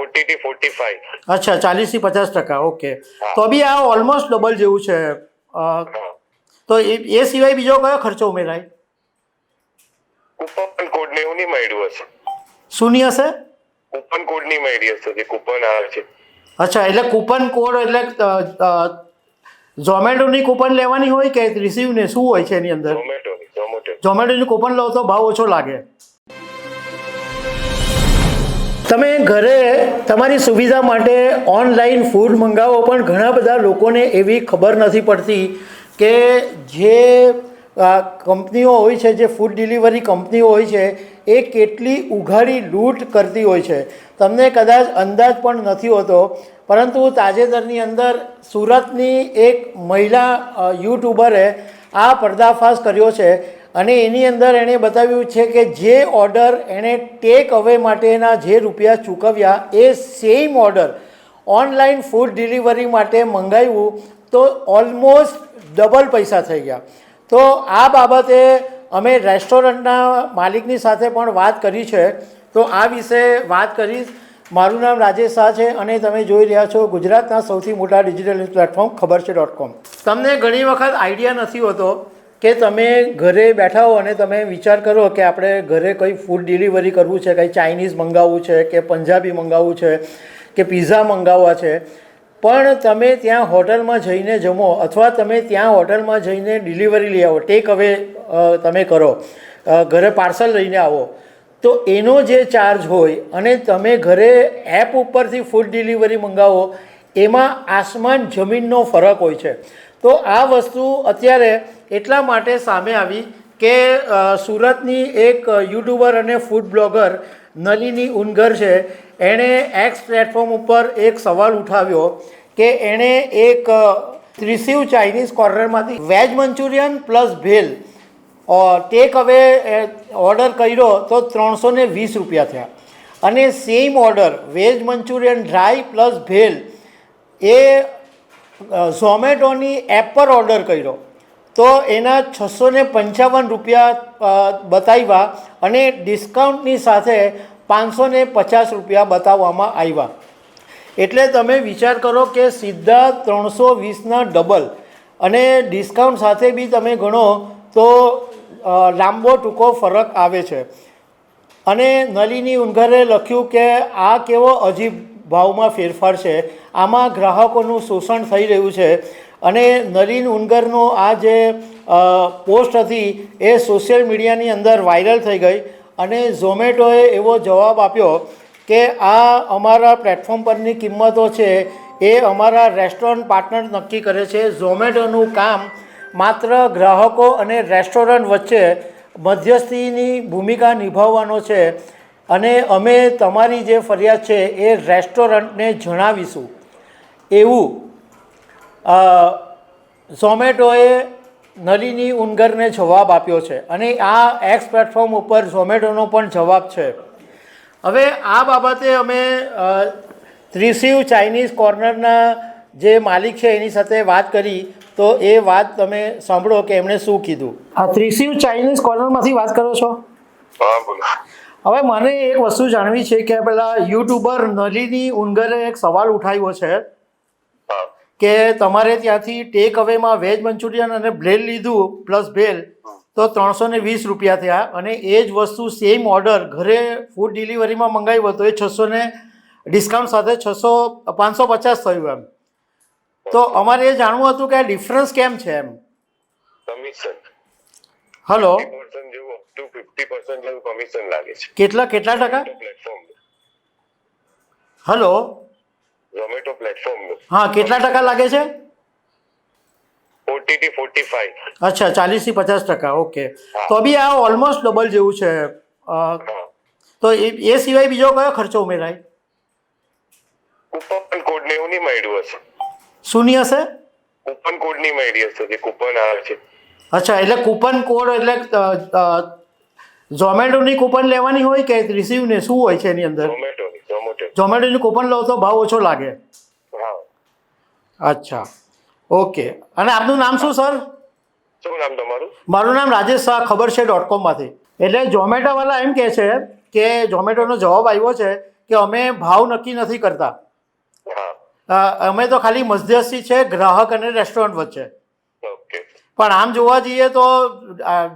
40 થી 45. અચ્છા, 40 થી 50%. ઓકે, હા. તો બી આ ઓલમોસ્ટ ડબલ જેવું છે. હા. તો એ સિવાય બીજો કયો ખર્ચો ઉમેરાય? કૂપન કોડ ને એવું નહીં મળ્યું હશે. શું નહીં હશે? કૂપન કોડ નહીં મળી હશે, જે કૂપન આવે છે. અચ્છા, એટલે કૂપન કોડ એટલે ઝોમેટોની કૂપન લેવાની હોય કે રિસીવને શું હોય છે એની અંદર? ઝોમેટોની કૂપન લો તો ભાવ ઓછો લાગે. તમે ઘરે તમારી સુવિધા માટે ઓનલાઈન ફૂડ મંગાવો, પણ ઘણા બધા લોકોને એવી ખબર નથી પડતી કે જે કંપનીઓ હોય છે, જે ફૂડ ડિલિવરી કંપનીઓ હોય છે, એ કેટલી ઉઘાડી લૂંટ કરતી હોય છે. તમને કદાચ અંદાજ પણ નથી હોતો, પરંતુ તાજેતરની અંદર સુરતની એક મહિલા યુટ્યુબરે આ પર્દાફાશ કર્યો છે અને એની અંદર એણે બતાવ્યું છે કે જે ઓર્ડર એણે ટેક અવે માટેના જે રૂપિયા ચૂકવ્યા, એ same order online food delivery માટે મંગાવ્યું તો ઓલમોસ્ટ ડબલ પૈસા થઈ ગયા. તો આ બાબતે અમે રેસ્ટોરન્ટના માલિકની સાથે પણ વાત કરી છે, તો આ વિશે વાત કરીશ. મારું નામ રાજેશ શાહ છે અને તમે જોઈ રહ્યા છો ગુજરાતના સૌથી મોટા ડિજિટલ પ્લેટફોર્મ ખબર છે.com. તમને ઘણી વખત આઈડિયા નથી હોતો કે તમે ઘરે બેઠા હો અને તમે વિચાર કરો કે આપણે ઘરે કંઈ ફૂડ ડિલિવરી કરવું છે, કંઈ ચાઇનીઝ મંગાવવું છે કે પંજાબી મંગાવવું છે કે પિઝા મંગાવવા છે, પણ તમે ત્યાં હોટલમાં જઈને જમો અથવા તમે ત્યાં હોટલમાં જઈને ડિલિવરી લઈ આવો, ટેક અવે તમે કરો, ઘરે પાર્સલ લઈને આવો, તો એનો જે ચાર્જ હોય અને તમે ઘરે એપ ઉપરથી ફૂડ ડિલિવરી મંગાવો, એમાં આસમાન જમીનનો ફરક હોય છે. તો આ વસ્તુ અત્યારે એટલા માટે સામે આવી કે સુરતની એક યુટ્યુબર અને ફૂડ બ્લોગર નલિની ઉનગર છે, એણે એક્સ પ્લેટફોર્મ ઉપર એક સવાલ ઉઠાવ્યો કે એણે એક ત્રિશિવ ચાઇનીઝ કોર્નરમાંથી veg manchurian plus bhel take away order કર્યો તો 320 રૂપિયા થયા, અને same order veg manchurian dry plus bhel એ ઝોમેટોની એપ પર ઓર્ડર કર્યો તો એના 655 રૂપિયા બતાવ્યા અને ડિસ્કાઉન્ટની સાથે 550 રૂપિયા બતાવવામાં આવ્યા. એટલે તમે વિચાર કરો કે સીધા 320ના ડબલ, અને ડિસ્કાઉન્ટ સાથે બી તમે ગણો તો લાંબો ટૂંકો ફરક આવે છે. અને નલિની ઉનગરે લખ્યું કે આ કેવો અજીબ ભાવમાં ફેરફાર છે, આમાં ગ્રાહકોનું શોષણ થઈ રહ્યું છે. અને નલિન ઉનગરનો આ જે પોસ્ટ હતી એ સોશિયલ મીડિયાની અંદર વાયરલ થઈ ગઈ અને ઝોમેટોએ એવો જવાબ આપ્યો કે આ અમારા પ્લેટફોર્મ પરની કિંમતો છે એ અમારા રેસ્ટોરન્ટ પાર્ટનર નક્કી કરે છે. ઝોમેટોનું કામ માત્ર ગ્રાહકો અને રેસ્ટોરન્ટ વચ્ચે મધ્યસ્થીની ભૂમિકા નિભાવવાનો છે અને અમે તમારી જે ફરિયાદ છે એ રેસ્ટોરન્ટને જણાવીશું, એવું ઝોમેટોએ નલિની ઉનગરને જવાબ આપ્યો છે. અને આ એક્સ પ્લેટફોર્મ ઉપર ઝોમેટોનો પણ જવાબ છે. હવે આ બાબતે અમે ત્રિશિવ ચાઇનીઝ કોર્નરના જે માલિક છે એની સાથે વાત કરી, તો એ વાત તમે સાંભળો કે એમણે શું કીધું. આ ત્રિશિવ ચાઇનીઝ કોર્નરમાંથી વાત કરો છો? હા, બોલો. હવે મને એક વસ્તુ જાણવી છે કે પેલા યુટ્યુબર નલિની ઉનગરે એક સવાલ ઉઠાવ્યો છે કે તમારે ત્યાંથી ટેક અવેમાં વેજ મંચુરિયન અને બ્રેડ લીધું પ્લસ ભેલ તો 320 રૂપિયા થયા, અને એ જ વસ્તુ સેમ ઓર્ડર ઘરે ફૂડ ડિલિવરીમાં મંગાવ્યો તો એ 600 ડિસ્કાઉન્ટ સાથે 550 થયું એમ. તો અમારે એ જાણવું હતું કે આ ડિફરન્સ કેમ છે એમ. કમિશન હલો, 50% જેવું અપ ટુ 50% જેવું કમિશન લાગે છે. કેટલા ટકા? પ્લેટફોર્મ હલો, ઝોમેટો પ્લેટફોર્મ હા, કેટલા ટકા લાગે છે? 40 થી 45. અચ્છા, 40 થી 50%. ઓકે, તો બી આ ઓલમોસ્ટ ડબલ જેવું છે. તો એ સિવાય બીજો કયો ખર્ચો ઉમેરાય? કૂપન કોડ ને એવું નહીં મળ્યું હશે. શું નહીં હશે? કૂપન કોડ નહીં મળી હશે, જે કૂપન આવે છે. અચ્છા, એટલે કૂપન કોડ એટલે ઝોમેટોની કૂપન લેવાની હોય કે રિસીવને શું હોય છે એની અંદર? ઝોમેટોની કૂપન લો તો ભાવ ઓછો લાગે. અચ્છા, ઓકે. અને આપનું નામ શું સર? શું નામ તમારું? મારું નામ રાજેશ શાહ, ખબર છે .com માંથી. એટલે ઝોમેટોવાળા એમ કહે છે કે ઝોમેટોનો જવાબ આવ્યો છે કે અમે ભાવ નક્કી નથી કરતા, હા અમે તો ખાલી મધ્યસ્થી છે ગ્રાહક અને રેસ્ટોરન્ટ વચ્ચે. ઓકે. પણ આમ જોવા જઈએ તો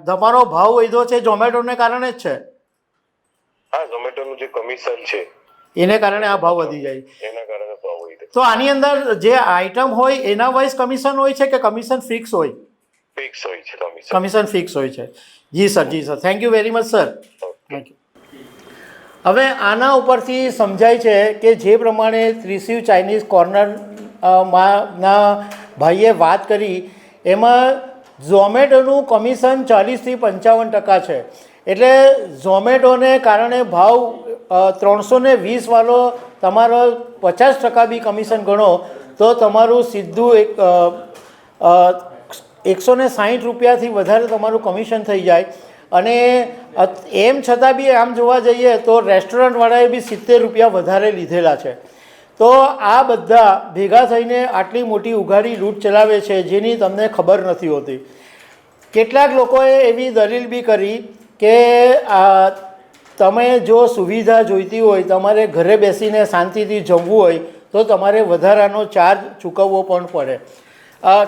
તમારો ભાવ વધ્યો છે ઝોમેટોને કારણે જ છે. હા, ઝોમેટોનું જે કમિશન છે એને કારણે આ ભાવ વધી જાય. એના કારણે ભાવ વધે. તો આની અંદર જે આઈટમ હોય એના વાઇઝ કમિશન હોય છે કે કમિશન ફિક્સ હોય? ફિક્સ હોય છે કમિશન. કમિશન ફિક્સ હોય છે. જી સર, જી sir, thank you very much sir. Thank you. હવે આના ઉપરથી સમજાય છે કે જે પ્રમાણે ત્રિશિવ ચાઇનીઝ કોર્નર ના ભાઈએ વાત કરી એમાં ઝોમેટોનું કમિશન 40થી 55% છે. એટલે ઝોમેટોને કારણે ભાવ 320 વાળો તમારો 50% બી કમિશન ગણો તો તમારું સીધું 160 રૂપિયાથી વધારે તમારું કમિશન થઈ જાય. અને એમ છતાં બી આમ જોવા જઈએ તો રેસ્ટોરન્ટવાળાએ બી 70 રૂપિયા વધારે લીધેલા છે. તો આ બધા ભેગા થઈને આટલી મોટી ઉઘાડી લૂંટ ચલાવે છે જેની તમને ખબર નથી હોતી. કેટલાક લોકોએ એવી દલીલ બી કરી કે તમે જો સુવિધા જોઈતી હોય, તમારે ઘરે બેસીને શાંતિથી જમવું હોય તો તમારે વધારાનો ચાર્જ ચૂકવવો પણ પડે.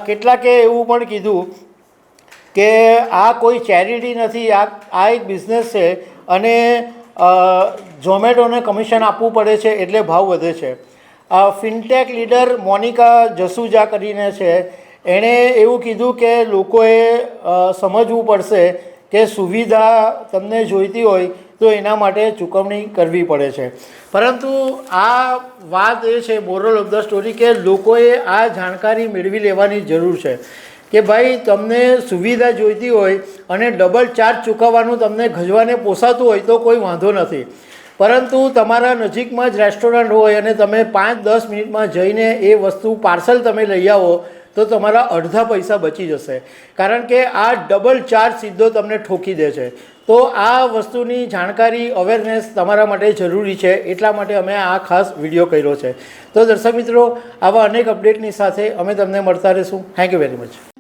કેટલાકે એવું પણ કીધું કે આ કોઈ ચેરિટી નથી, આ એક બિઝનેસ છે અને ઝોમેટોને કમિશન આપવું પડે છે એટલે ભાવ વધે છે. ફિનટેક લીડર મોનિકા જસુજા કરીને છે, એણે એવું કીધું કે લોકોએ સમજવું પડશે કે સુવિધા તમને જોઈતી હોય તો એના માટે ચૂકવણી કરવી પડે છે. પરંતુ આ વાત એ છે, મોરલ ઓફ ધ સ્ટોરી, કે લોકોએ આ જાણકારી મેળવી લેવાની જરૂર છે કે ભાઈ તમને સુવિધા જોઈતી હોય અને ડબલ ચાર્જ ચૂકવવાનું તમને ગજવાને પોસાતું હોય તો કોઈ વાંધો નથી. પરંતુ તમારા નજીકમાં જ રેસ્ટોરન્ટ હોય અને તમે 5-10 મિનિટમાં જઈને એ વસ્તુ પાર્સલ તમે લઈ આવો તો તમારા અડધા પૈસા બચી જશે. કારણ કે આ ડબલ ચાર્જ સીધો તમને ઠોકી દે છે. તો આ વસ્તુની જાણકારી, અવેરનેસ તમારા માટે જરૂરી છે, એટલા માટે અમે આ ખાસ વિડીયો કર્યો છે. તો દર્શક મિત્રો, આવા અનેક અપડેટની સાથે અમે તમને મળતા રહીશું. Thank you very much.